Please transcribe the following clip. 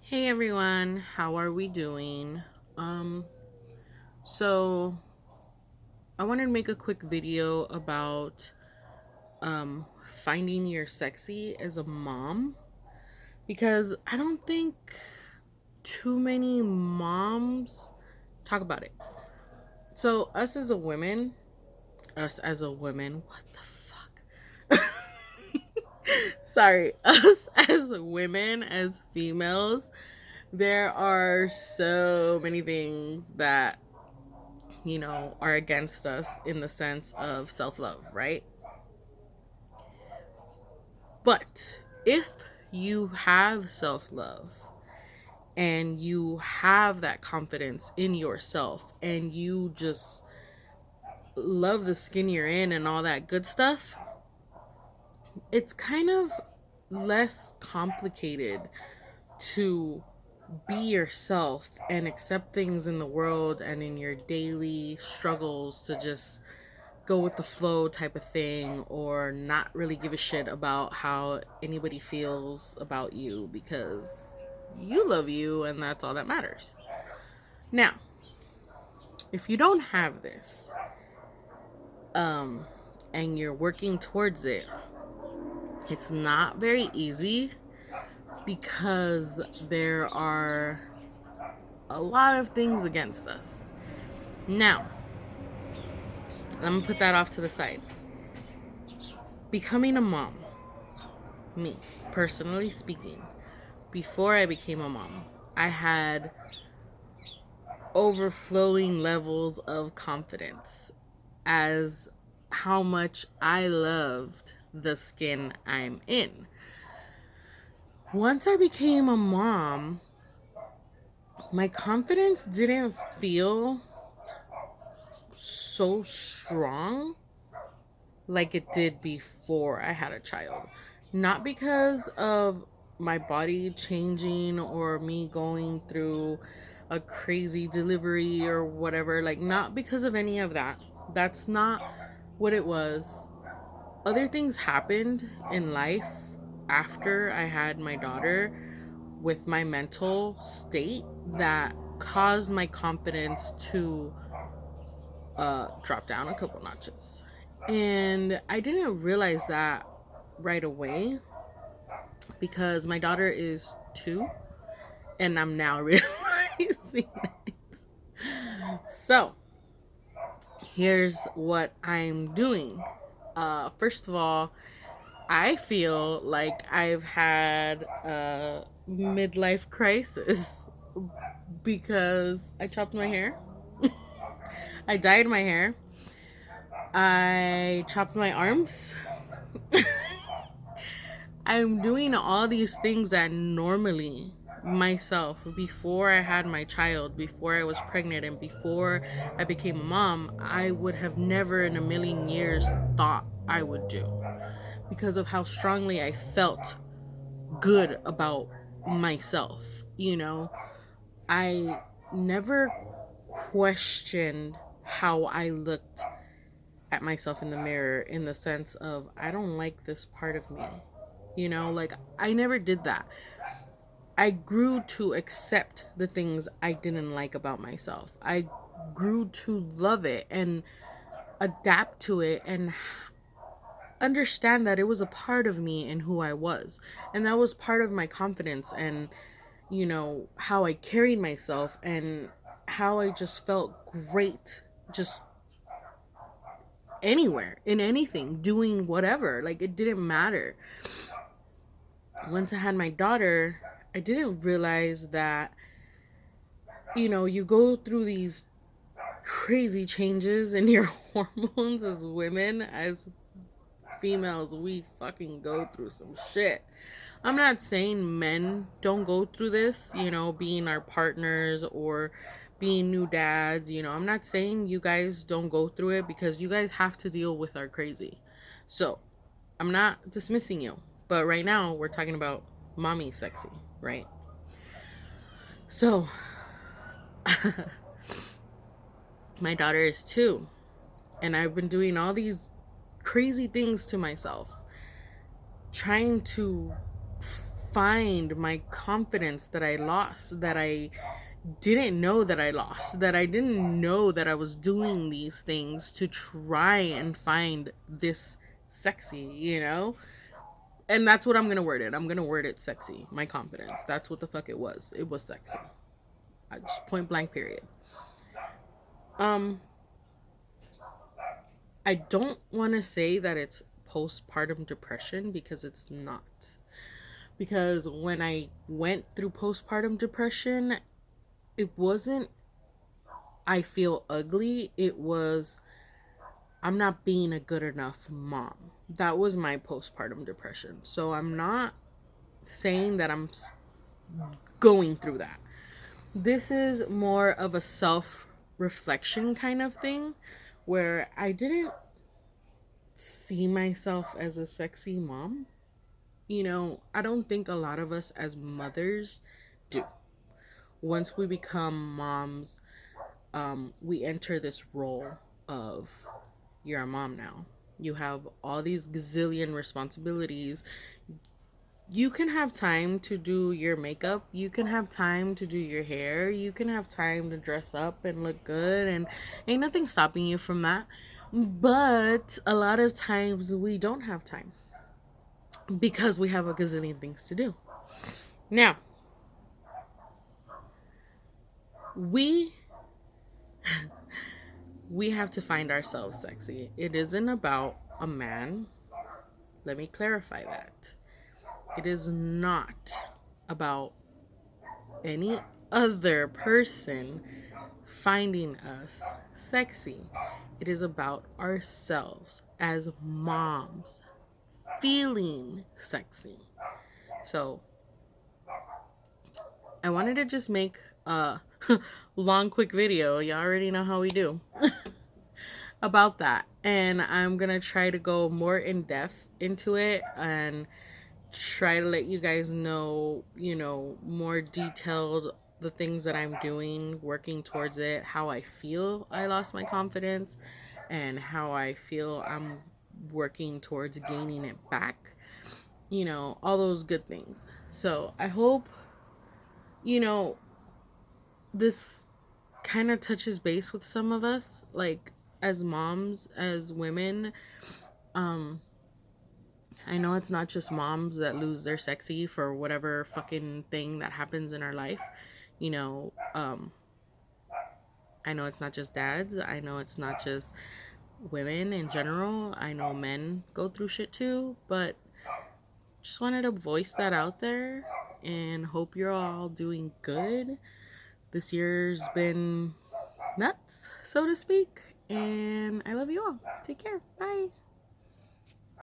Hey everyone, how are we doing? Um, so I wanted to make a quick video about finding your sexy as a mom because I don't think too many moms talk about it. So us as a woman, what the fuck? Sorry, us as women, as females, there are so many things that are against us in the sense of self love, right? But if you have self love and you have that confidence in yourself and you just love the skin you're in and all that good stuff, it's kind of less complicated to be yourself and accept things in the world and in your daily struggles to just go with the flow type of thing or not really give a shit about how anybody feels about you because you love you and that's all that matters. Now, if you don't have this um and you're working towards it, it's not very easy because there are a lot of things against us. Now, I'm gonna put that off to the side. Becoming a mom, me, personally speaking, before I became a mom, I had overflowing levels of confidence as how much I loved the skin I'm in. Once I became a mom, my confidence didn't feel so strong like it did before I had a child. Not because of my body changing or me going through a crazy delivery or whatever, like, not because of any of that. That's not what it was. Other things happened in life after I had my daughter with my mental state that caused my confidence to drop down a couple notches. And I didn't realize that right away because my daughter is 2 and I'm now realizing it. So, here's what I'm doing. First of all, I feel like I've had a midlife crisis because I chopped my hair. I dyed my hair. I chopped my arms. I'm doing all these things that normally myself, before I had my child, before I was pregnant, and before I became a mom, I would have never in a million years thought I would do because of how strongly I felt good about myself. I never questioned how I looked at myself in the mirror in the sense of, I don't like this part of me. Like, I never did that. I grew to accept the things I didn't like about myself. I grew to love it and adapt to it and understand that it was a part of me and who I was. And that was part of my confidence and, how I carried myself and how I just felt great just anywhere, in anything, doing whatever. Like, it didn't matter. Once I had my daughter, I didn't realize that, you go through these crazy changes in your hormones as women, as females, we fucking go through some shit. I'm not saying men don't go through this, being our partners or being new dads, I'm not saying you guys don't go through it because you guys have to deal with our crazy. So, I'm not dismissing you, but right now we're talking about mommy sexy, right? So, my daughter is 2, and I've been doing all these crazy things to myself, trying to find my confidence that I lost, that I didn't know that I lost, that I didn't know that I was doing these things to try and find this sexy, you know? And that's what I'm gonna word it. I'm gonna word it sexy. My confidence. That's what the fuck it was. It was sexy. I just point blank period. Um, I don't want to say that it's postpartum depression because it's not. Because when I went through postpartum depression, it wasn't I feel ugly. It was I'm not being a good enough mom. That was my postpartum depression. So I'm not saying that I'm going through that. This is more of a self reflection kind of thing where I didn't see myself as a sexy mom. You know, I don't think a lot of us as mothers do. Once we become moms, we enter this role of you're a mom now. You have all these gazillion responsibilities. You can have time to do your makeup. You can have time to do your hair. You can have time to dress up and look good. And ain't nothing stopping you from that. But a lot of times we don't have time because we have a gazillion things to do. Now, we we have to find ourselves sexy. It isn't about a man. Let me clarify that. It is not about any other person finding us sexy. It is about ourselves as moms feeling sexy. So, I wanted to just make a long, quick video. You already know how we do. About that. And I'm going to try to go more in depth into it and try to let you guys know, more detailed the things that I'm doing, working towards it, how I feel I lost my confidence, and how I feel I'm working towards gaining it back. All those good things. So I hope, this kind of touches base with some of us, like as moms, as women. I know it's not just moms that lose their sexy for whatever fucking thing that happens in our life. You know, um, I know it's not just dads. I know it's not just women in general. I know men go through shit too, but just wanted to voice that out there and hope you're all doing good. This year's been nuts, so to speak, and I love you all. Take care. Bye.